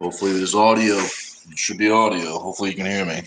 Hopefully there's audio. There should be audio. Hopefully you can hear me.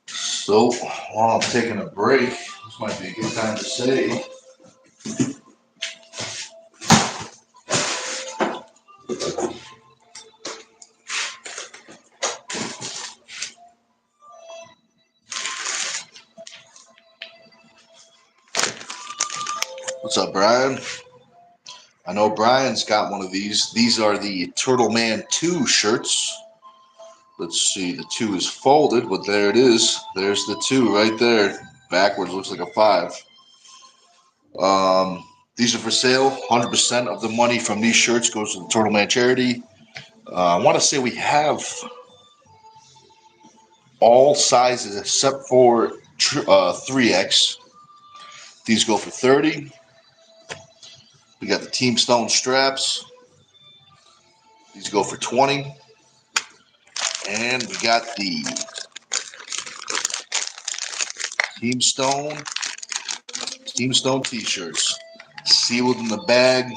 So while I'm taking a break, this might be a good time to say what's up, Brian? I know Brian's got one of these. These are the Turtle Man 2 shirts. Let's see, the 2 is folded, but there it is. There's the 2 right there. Backwards looks like a 5. These are for sale. 100% of the money from these shirts goes to the Turtle Man charity. I want to say we have all sizes except for 3X. These go for 30. We got the Team Stone straps. These go for 20. And we got the Team Stone t-shirts. Sealed in the bag.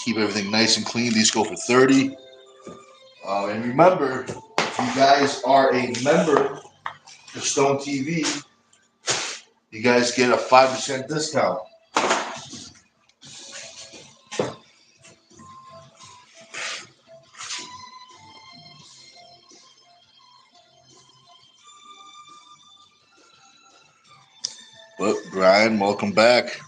Keep everything nice and clean. These go for 30. And remember, if you guys are a member of Stone TV, you guys get a 5% discount. But Brian, welcome back.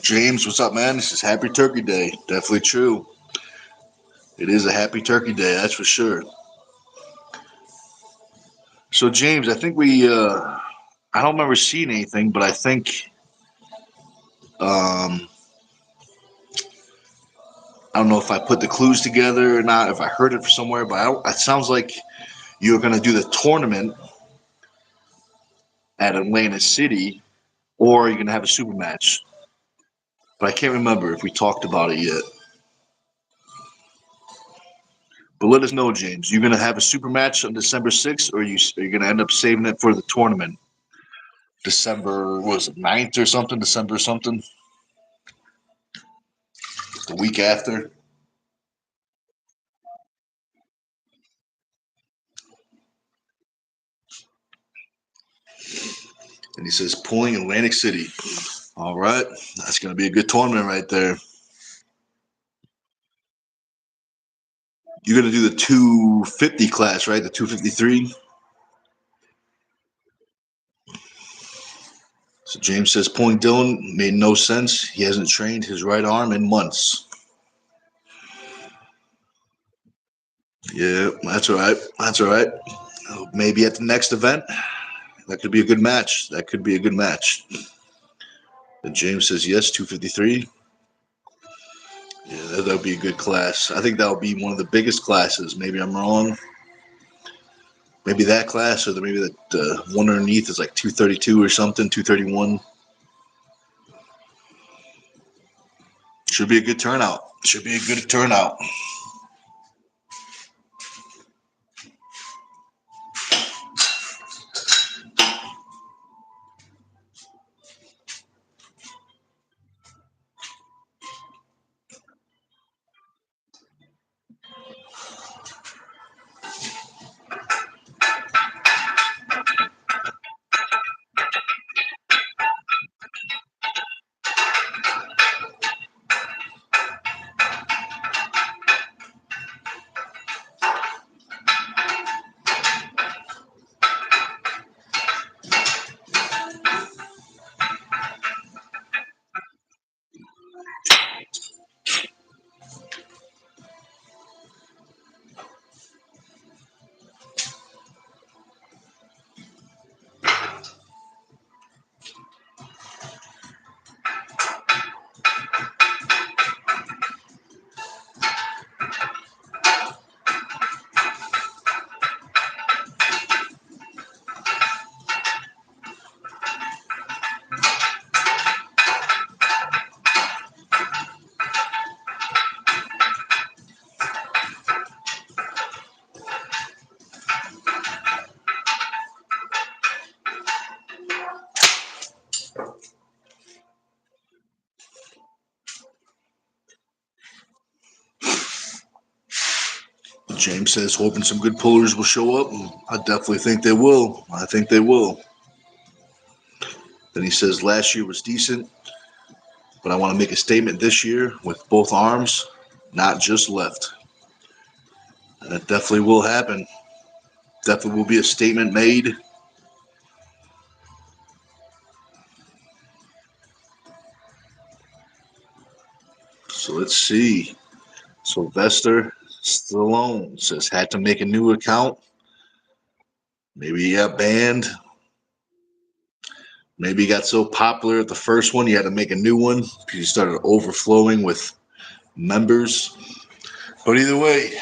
James, what's up, man? This is Happy Turkey Day. Definitely true. It is a Happy Turkey Day, that's for sure. So, James, I think I don't remember seeing anything, but I think, I don't know if I put the clues together or not, if I heard it somewhere, but it sounds like you're going to do the tournament at Atlantic City, or you're going to have a super match. But I can't remember if we talked about it yet. But let us know, James. You're going to have a super match on December 6th, or are you going to end up saving it for the tournament? December, what was it, 9th or something? December something? The week after? And he says, pulling Atlantic City. All right. That's going to be a good tournament right there. You're going to do the 250 class, right? The 253? So James says, pulling Dylan made no sense. He hasn't trained his right arm in months. Yeah, that's all right. That's all right. Maybe at the next event, that could be a good match. That could be a good match. And James says, yes, 253. Yeah, that would be a good class. I think that would be one of the biggest classes. Maybe I'm wrong. Maybe that class, or maybe that one underneath is like 232 or something, 231. Should be a good turnout. Should be a good turnout. James says, hoping some good pullers will show up. And I definitely think they will. I think they will. Then he says, last year was decent, but I want to make a statement this year with both arms, not just left. And that definitely will happen. Definitely will be a statement made. So let's see. Sylvester Stallone says, had to make a new account. Maybe he got banned. Maybe he got so popular at the first one, he had to make a new one because he started overflowing with members. But either way,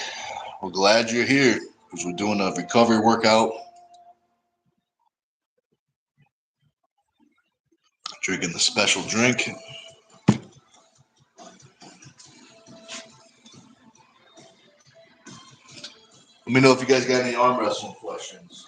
we're glad you're here because we're doing a recovery workout. Drinking the special drink. Let me know if you guys got any arm wrestling questions.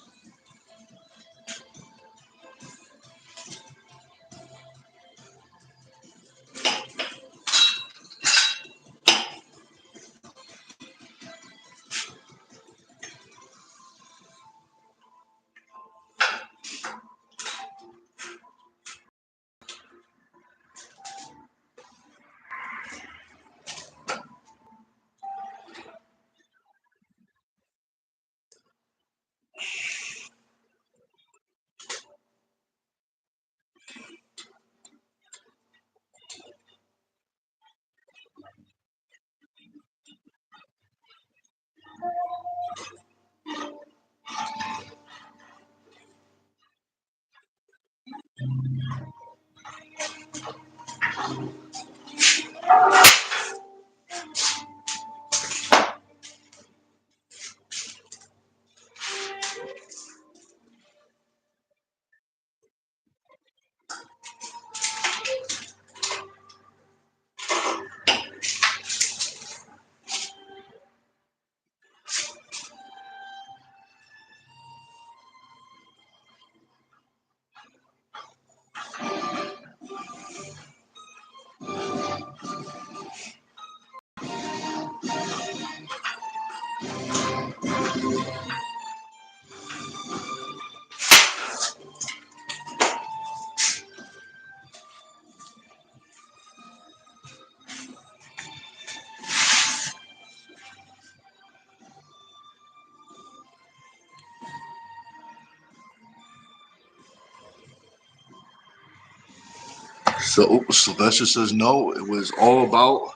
So Sylvester says no, it was all about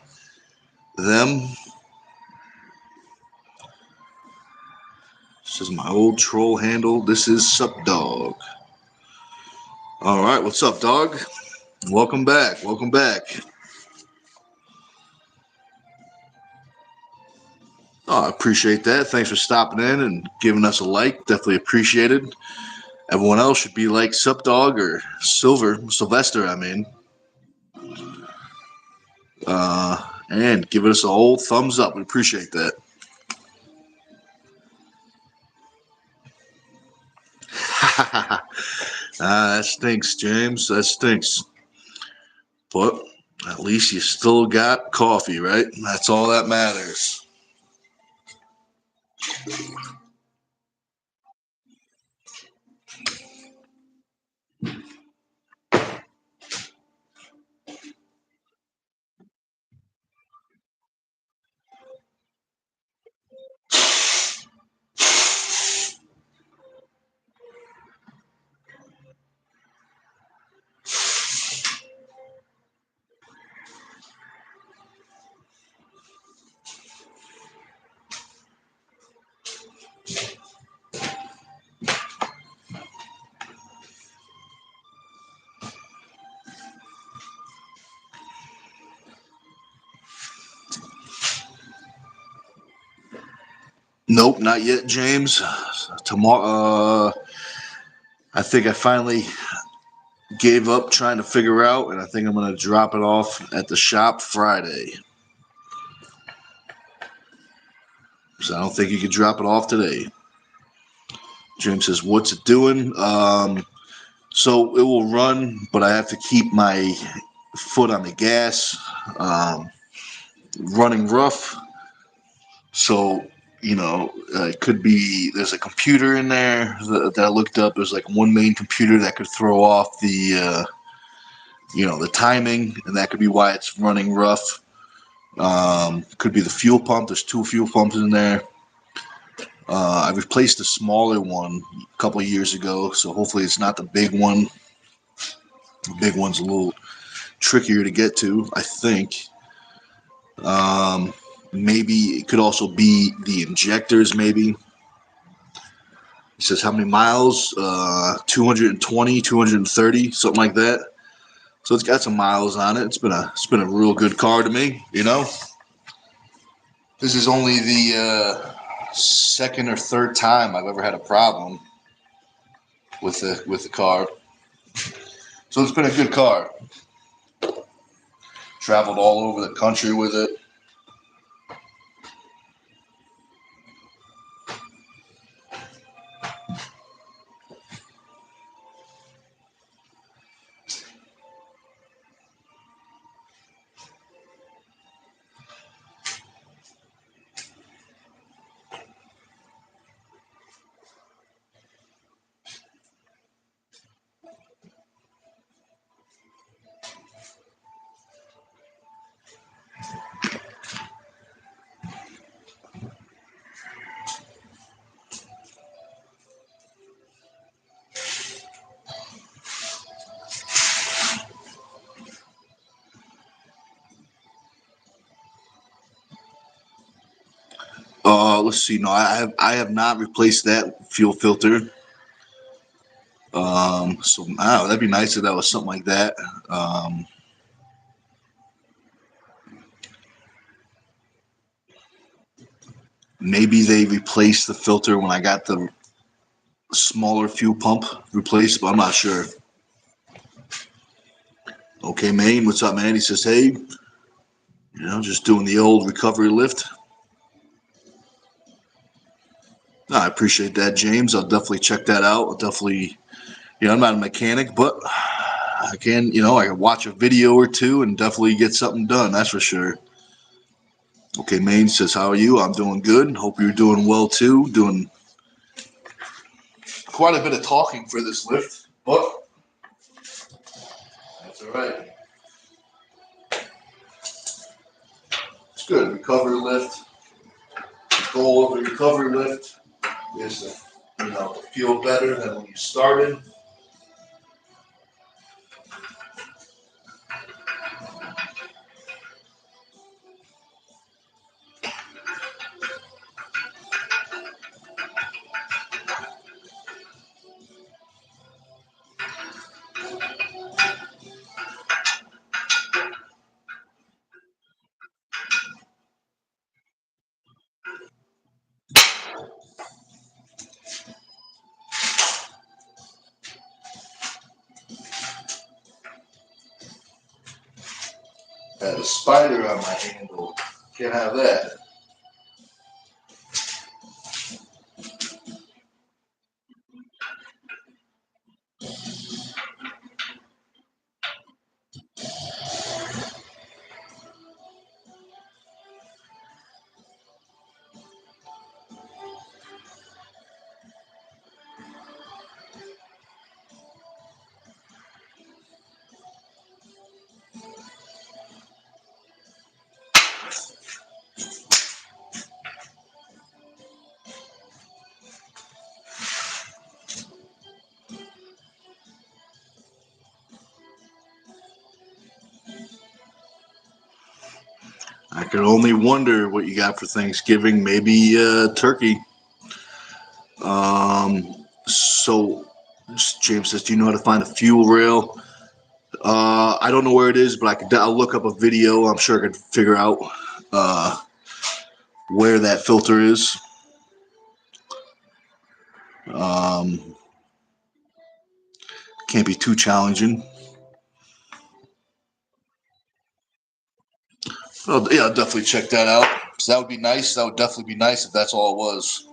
them. This is my old troll handle. This is Sup Dog. All right, what's up, dog? Welcome back. Welcome back. Oh, I appreciate that. Thanks for stopping in and giving us a like. Definitely appreciated. Everyone else should be like Sup Dog or Sylvester, I mean. And give us a whole thumbs up. We appreciate that. That stinks, James. That stinks. But at least you still got coffee, right? That's all that matters. Nope, not yet, James. Tomorrow, I think I finally gave up trying to figure out, and I think I'm going to drop it off at the shop Friday. So I don't think you can drop it off today. James says, what's it doing? So it will run, but I have to keep my foot on the gas, running rough. So It could be there's a computer in there that I looked up. There's like one main computer that could throw off the timing, and that could be why it's running rough. Could be the fuel pump. There's two fuel pumps in there. I replaced a smaller one a couple of years ago, so hopefully it's not the big one. The big one's a little trickier to get to, I think. Maybe it could also be the injectors, maybe. It says how many miles? 220, 230, something like that. So it's got some miles on it. It's been a real good car to me, This is only the second or third time I've ever had a problem with the car. So it's been a good car. Traveled all over the country with it. Let's see. No, I have not replaced that fuel filter. So that'd be nice if that was something like that. Maybe they replaced the filter when I got the smaller fuel pump replaced, but I'm not sure. Okay, Maine, what's up, man? He says, hey, just doing the old recovery lift. No, I appreciate that, James. I'll definitely check that out. I'll definitely, I'm not a mechanic, but I can, I can watch a video or two and definitely get something done. That's for sure. Okay, Maine says, how are you? I'm doing good. Hope you're doing well too. Doing quite a bit of talking for this lift, but that's all right. It's good. Recovery lift. The goal of the recovery lift is to feel better than when you started. I had a spider on my handle. Can't have that. I can only wonder what you got for Thanksgiving. Maybe turkey. So James says, do you know how to find a fuel rail? I don't know where it is, but I'll look up a video. I'm sure I could figure out where that filter is. Can't be too challenging. Oh, yeah, I'll definitely check that out. So that would be nice. That would definitely be nice if that's all it was.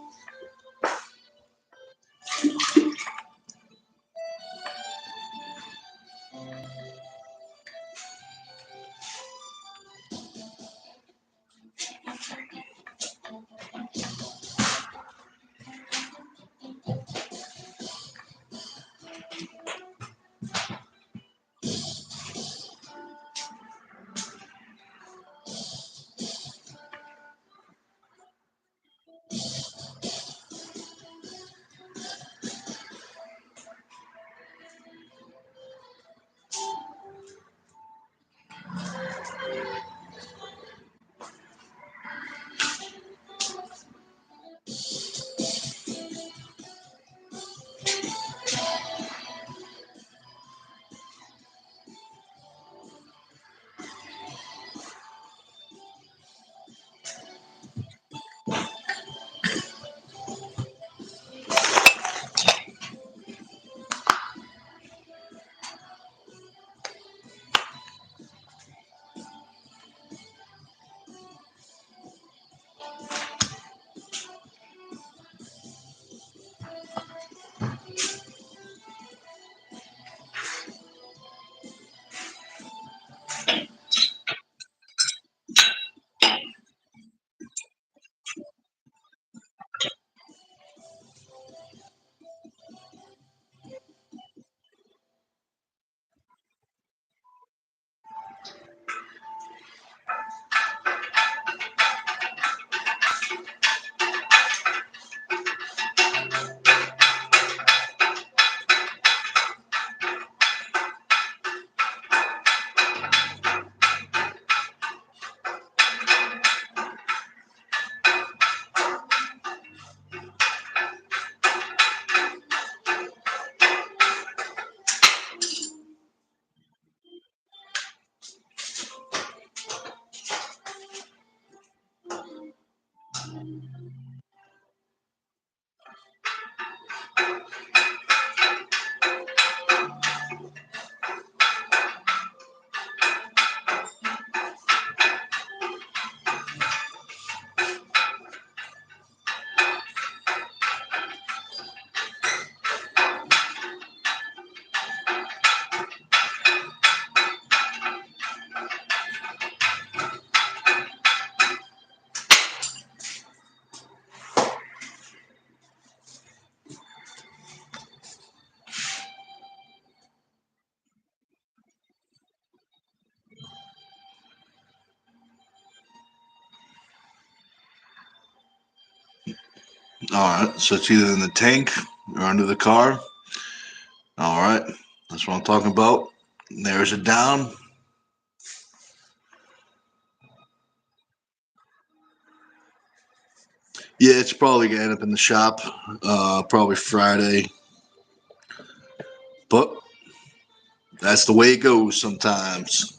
All right, so it's either in the tank or under the car. All right, that's what I'm talking about. There's it down. Yeah, it's probably gonna end up in the shop, probably Friday. But that's the way it goes sometimes.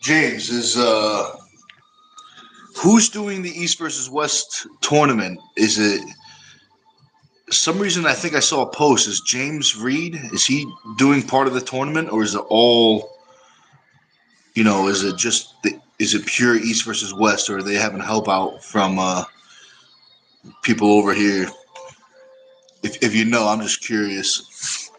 James is who's doing the East versus West tournament? Is it some reason I think I saw a post? Is James Reed? Is he doing part of the tournament, or is it all? Is it just is it pure East versus West, or are they having help out from people over here? If you know, I'm just curious.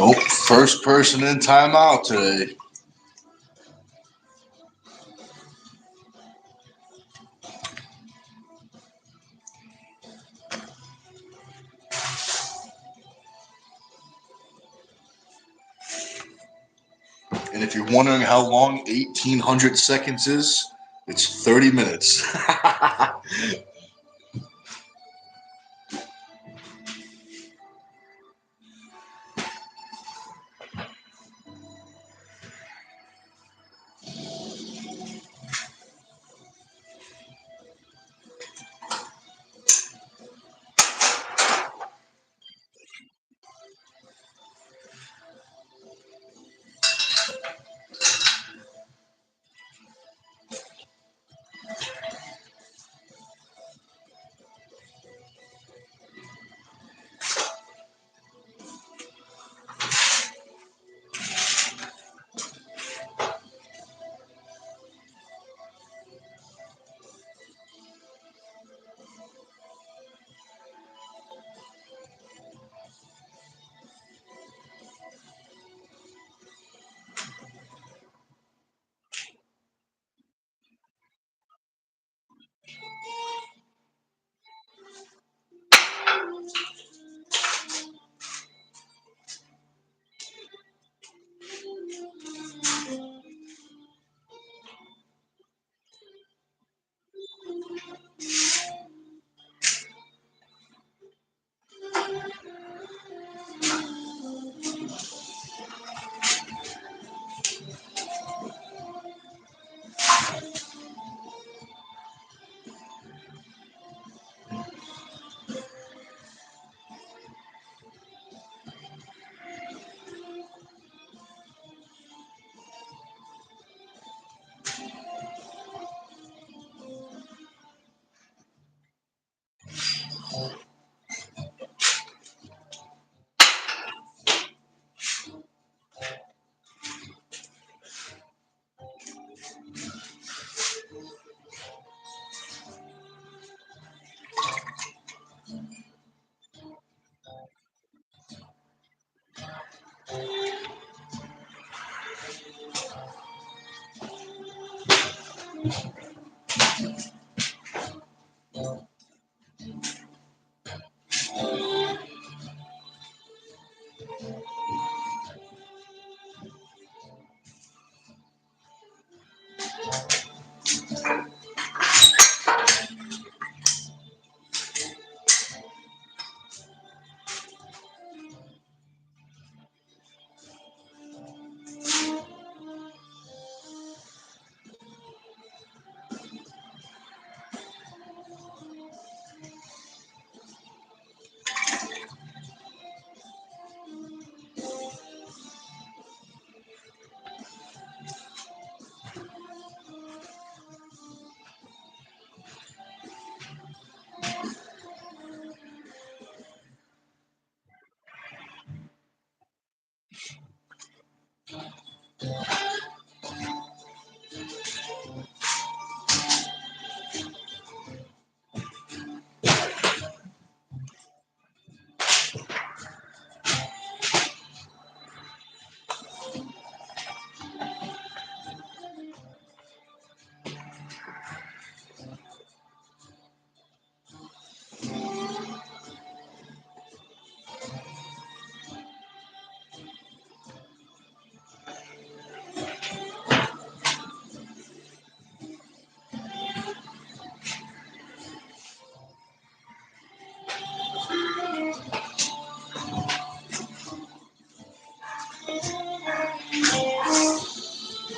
Oh, first person in timeout today. And if you're wondering how long 1800 seconds is, it's 30 minutes.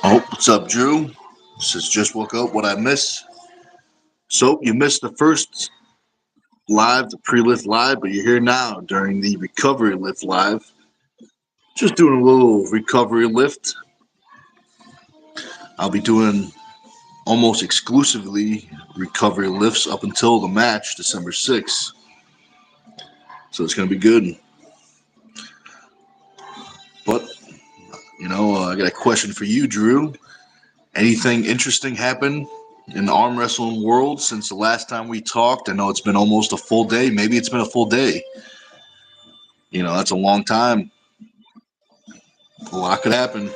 Oh, what's up, Drew? Says just woke up. What I miss? So you missed the first live, the pre-lift live, but you're here now during the recovery lift live. Just doing a little recovery lift. I'll be doing almost exclusively recovery lifts up until the match, December 6th. So it's going to be good. But, I got a question for you, Drew. Anything interesting happen in the arm wrestling world since the last time we talked? I know it's been almost a full day. Maybe it's been a full day. That's a long time. A lot could happen.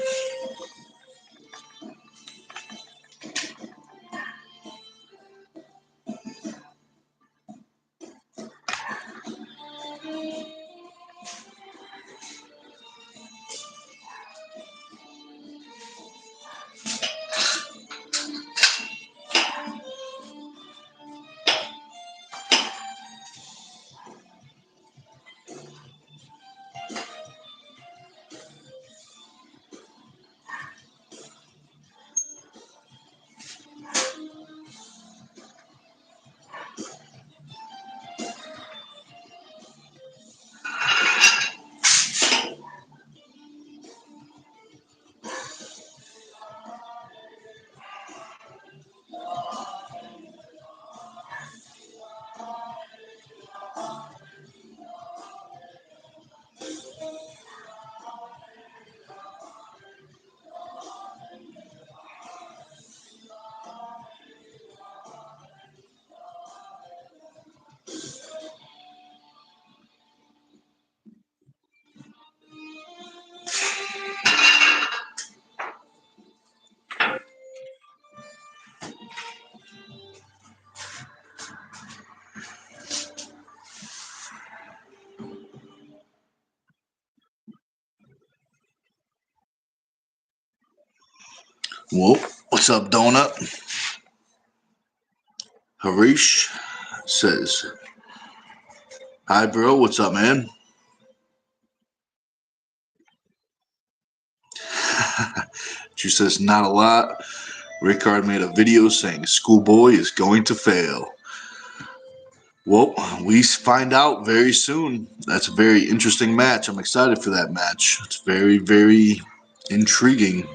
Whoa, what's up, Donut? Harish says, hi, bro. What's up, man? She says, not a lot. Rickard made a video saying Schoolboy is going to fail. Well, we find out very soon. That's a very interesting match. I'm excited for that match. It's very, very intriguing.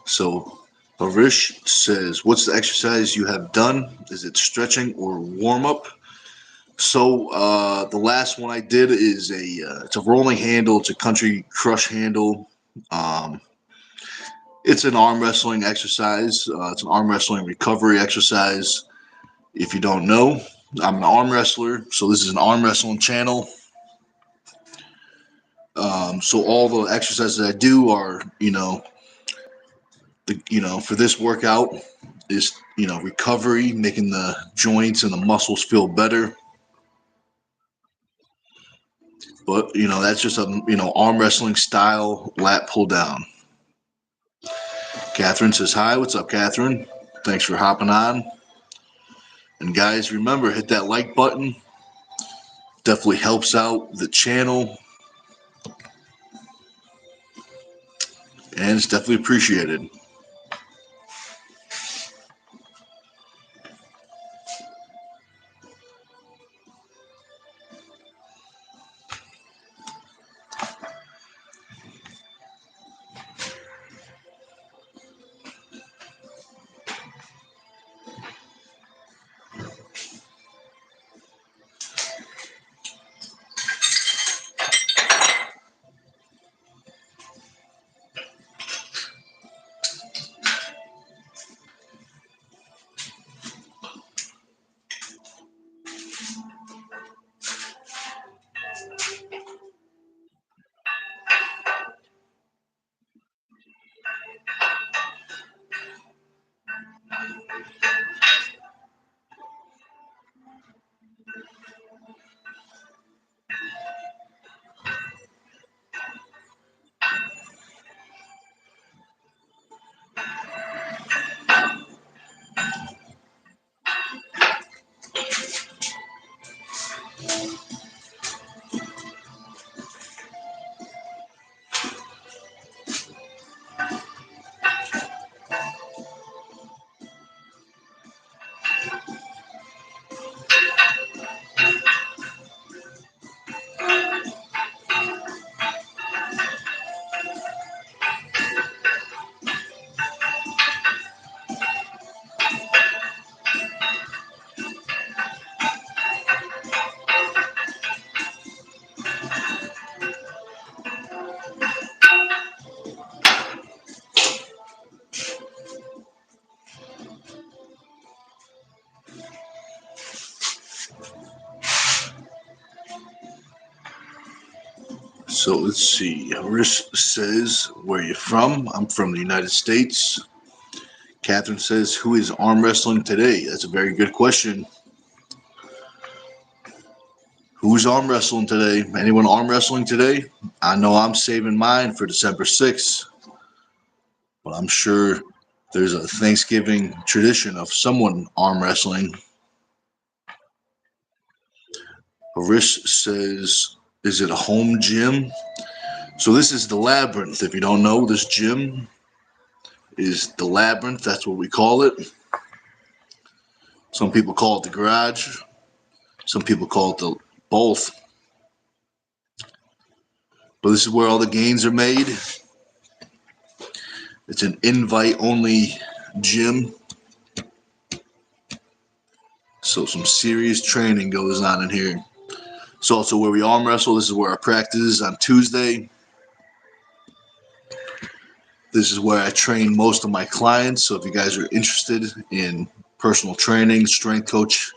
So, Harish says, what's the exercise you have done? Is it stretching or warm up? So, the last one I did is it's a rolling handle. It's a country crush handle. It's an arm wrestling exercise. It's an arm wrestling recovery exercise. If you don't know, I'm an arm wrestler, so this is an arm wrestling channel. So all the exercises I do are, for this workout is, recovery, making the joints and the muscles feel better. But, that's just a, arm wrestling style lat pull down. Catherine says, hi, what's up, Catherine? Thanks for hopping on. And guys, remember, hit that like button. Definitely helps out the channel. And it's definitely appreciated. So let's see. Rish says, where are you from? I'm from the United States. Catherine says, who is arm wrestling today? That's a very good question. Who's arm wrestling today? Anyone arm wrestling today? I know I'm saving mine for December 6th. But I'm sure there's a Thanksgiving tradition of someone arm wrestling. Harish says, is it a home gym? So this is the Labyrinth. If you don't know, this gym is the Labyrinth. That's what we call it. Some people call it the garage. Some people call it the both. But this is where all the gains are made. It's an invite-only gym. So some serious training goes on in here. It's also where we arm wrestle. This is where our practice is on Tuesday. This is where I train most of my clients. So if you guys are interested in personal training, strength coach,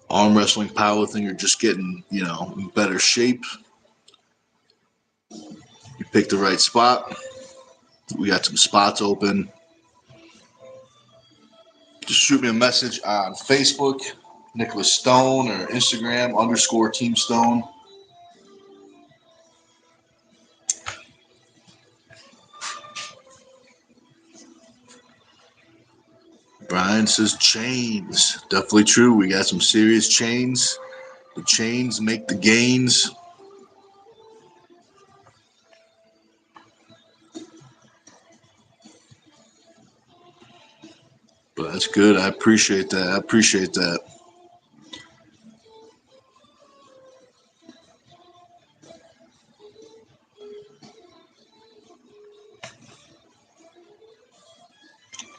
arm wrestling, powerlifting, or just getting, in better shape, you pick the right spot. We got some spots open. Just shoot me a message on Facebook, Nic Stone, or Instagram, _Team Stone. Brian says chains. Definitely true. We got some serious chains. The chains make the gains. But that's good. I appreciate that.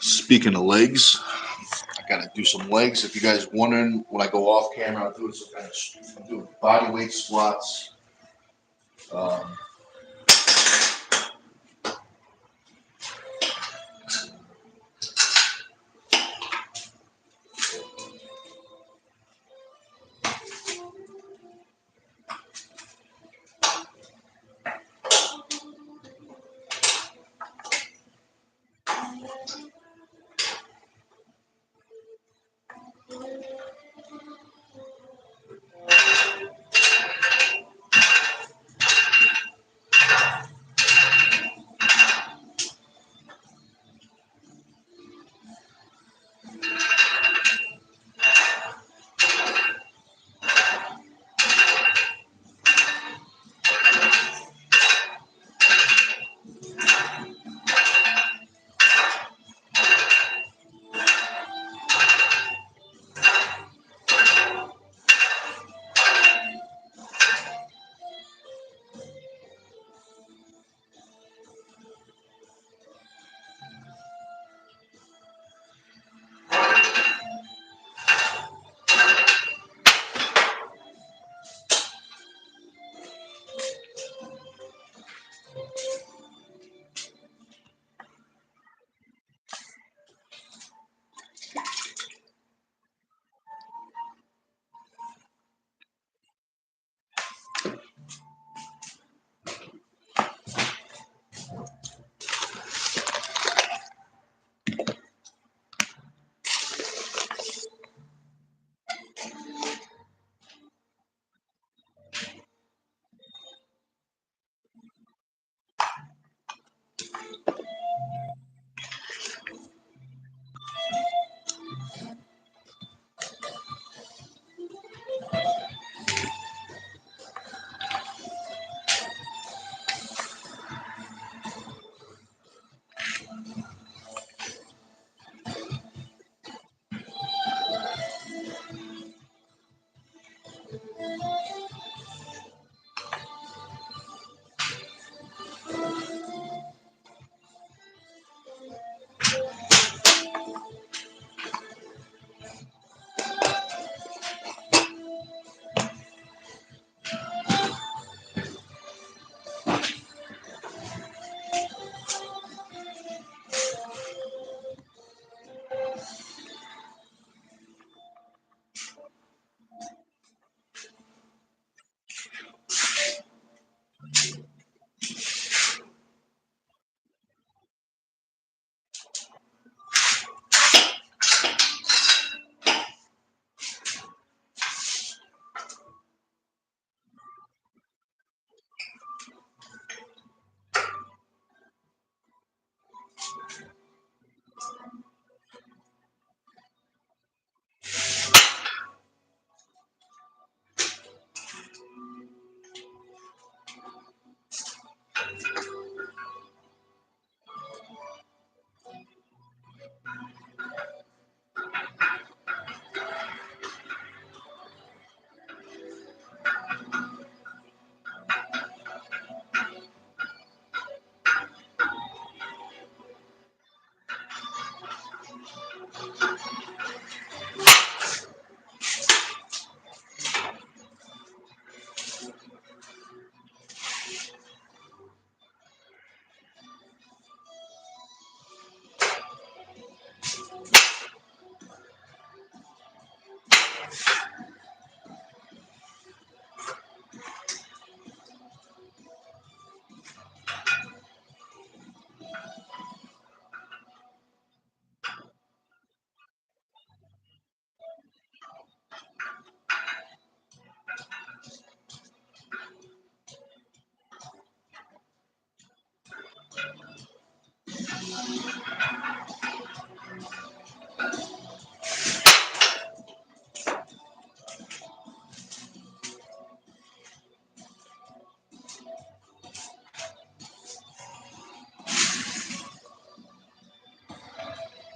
Speaking of legs, I gotta do some legs. If you guys wondering, when I go off camera, I'll do some kind of do body weight squats.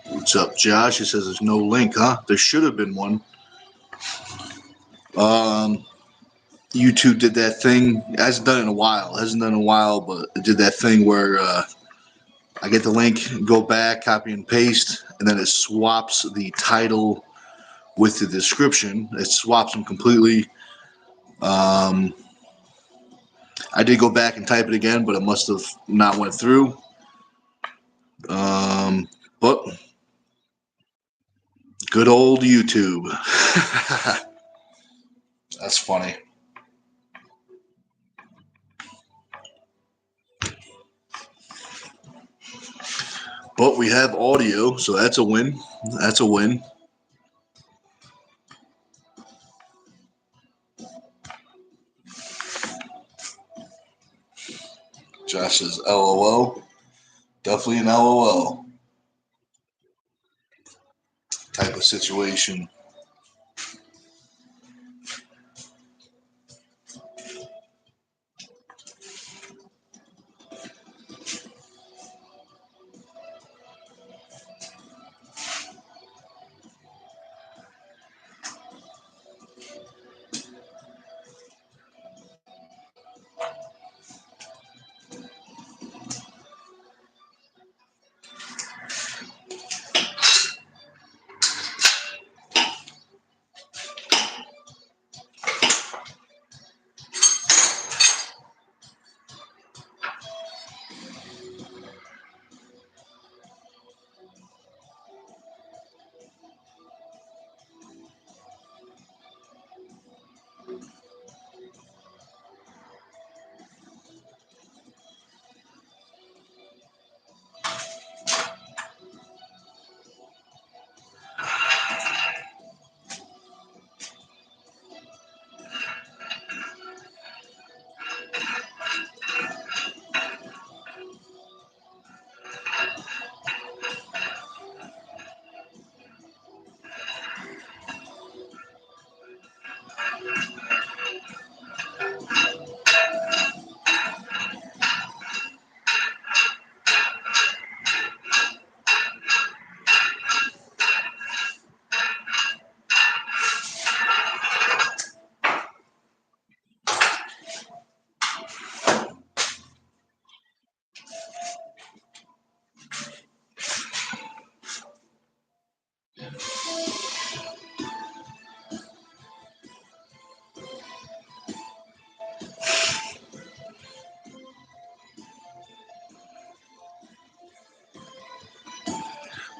What's up, Josh? He says there's no link, huh? There should have been one. YouTube did that thing. It hasn't done it in a while. But it did that thing where I get the link, go back, copy and paste, and then it swaps the title with the description. It swaps them completely. I did go back and type it again, but it must have not went through. But good old YouTube. That's funny. But we have audio, so that's a win. That's a win. Josh says LOL. Definitely an LOL type of situation.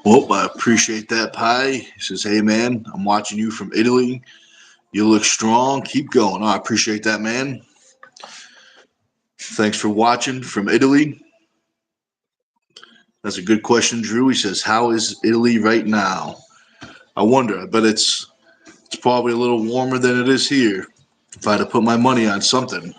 Well, I appreciate that, Pi. He says, hey, man, I'm watching you from Italy. You look strong. Keep going. Oh, I appreciate that, man. Thanks for watching from Italy. That's a good question, Drew. He says, how is Italy right now? I wonder. I bet it's probably a little warmer than it is here. If I had to put my money on something.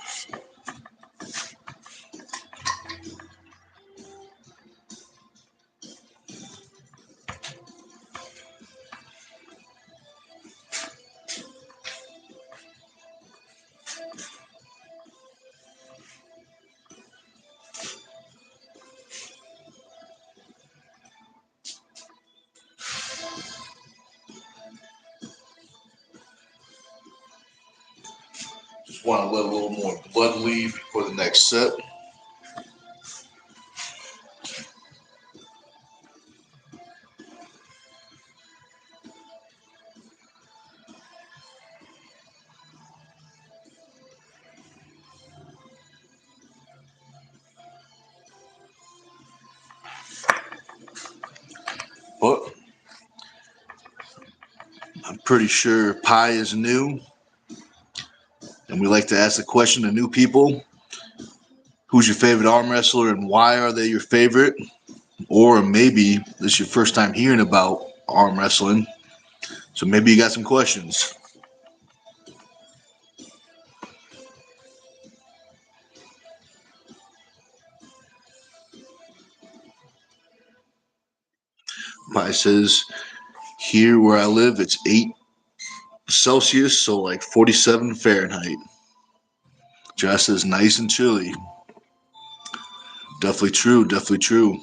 Just want to let a little more blood leave before the next set. But I'm pretty sure Pi is new. And we like to ask the question to new people. Who's your favorite arm wrestler and why are they your favorite? Or maybe this is your first time hearing about arm wrestling. So maybe you got some questions. Pi says, here where I live, it's 8 Celsius, so like 47 Fahrenheit. Josh says, nice and chilly. Definitely true, definitely true.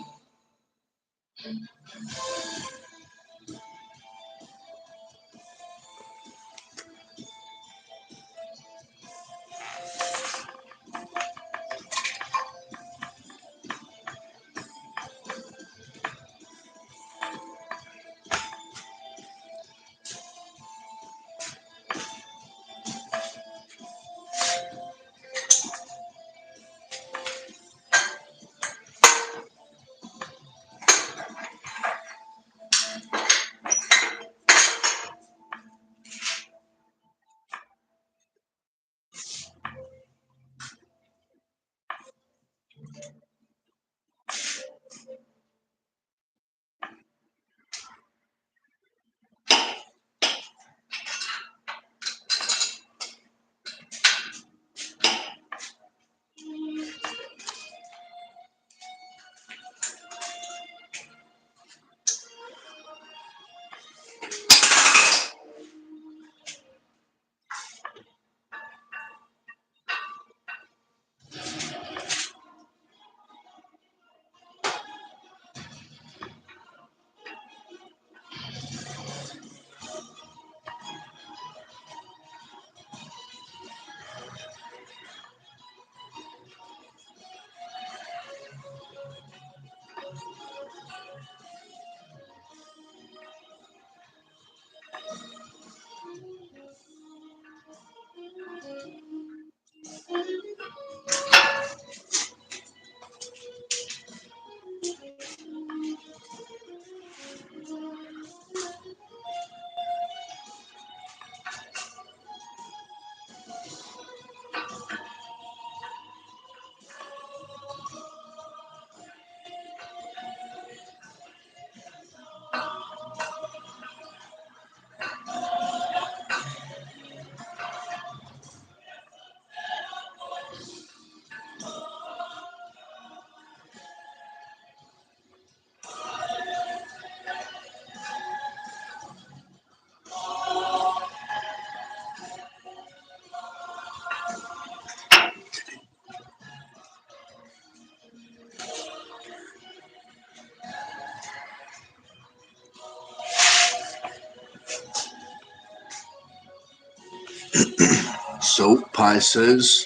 So, Pi says,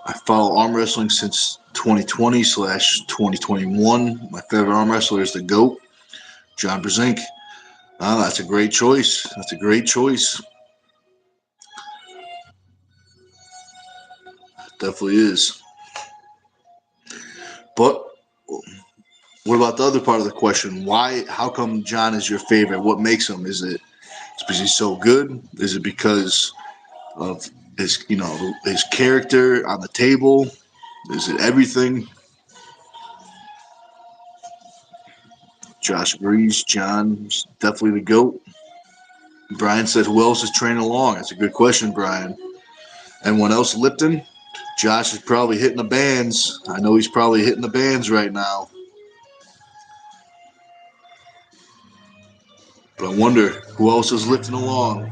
I follow arm wrestling since 2020/2021. My favorite arm wrestler is the GOAT, John Brzenk. That's a great choice. That's a great choice. Definitely is. But what about the other part of the question? Why? How come John is your favorite? What makes him? Is it because he's so good? Is it because of his character on the table? Is it everything? Josh agrees. John's definitely the GOAT. Brian said, who else is training along? That's a good question, Brian. Anyone else, Lipton? Josh is probably hitting the bands. I know he's probably hitting the bands right now. But I wonder who else is lifting along.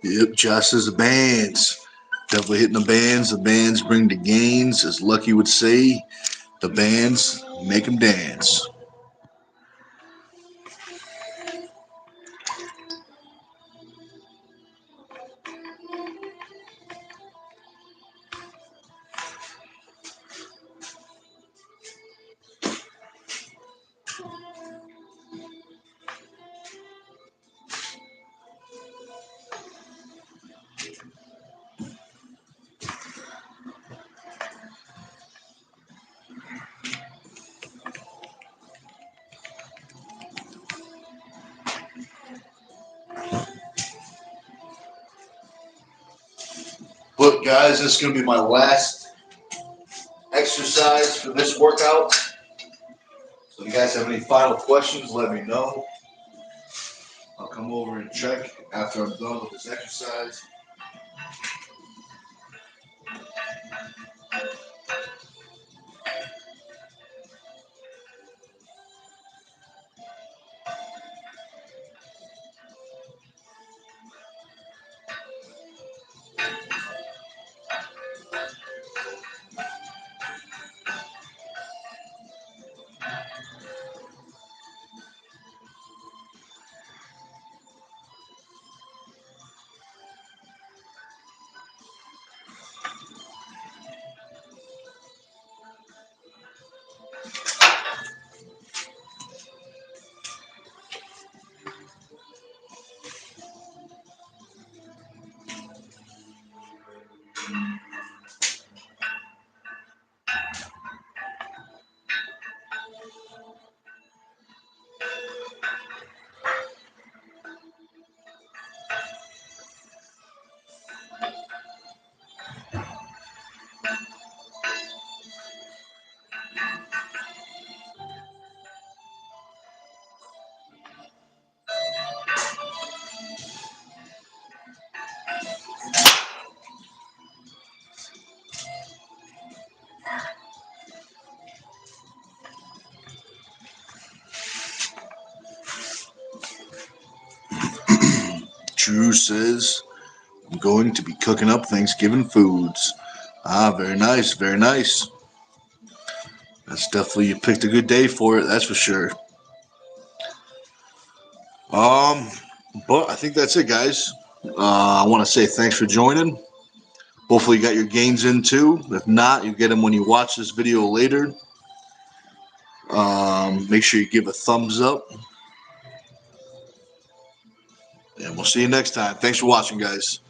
Yep, Josh says the bands. Definitely hitting the bands. The bands bring the gains, as Lucky would say. The bands make them dance. Look, guys, this is going to be my last exercise for this workout. So if you guys have any final questions, let me know. I'll come over and check after I'm done with this exercise. Drew says, I'm going to be cooking up Thanksgiving foods. Ah, very nice, very nice. That's definitely, you picked a good day for it, that's for sure. But I think that's it, guys. I want to say thanks for joining. Hopefully you got your gains in too. If not, you get them when you watch this video later. Make sure you give a thumbs up. And we'll see you next time. Thanks for watching, guys.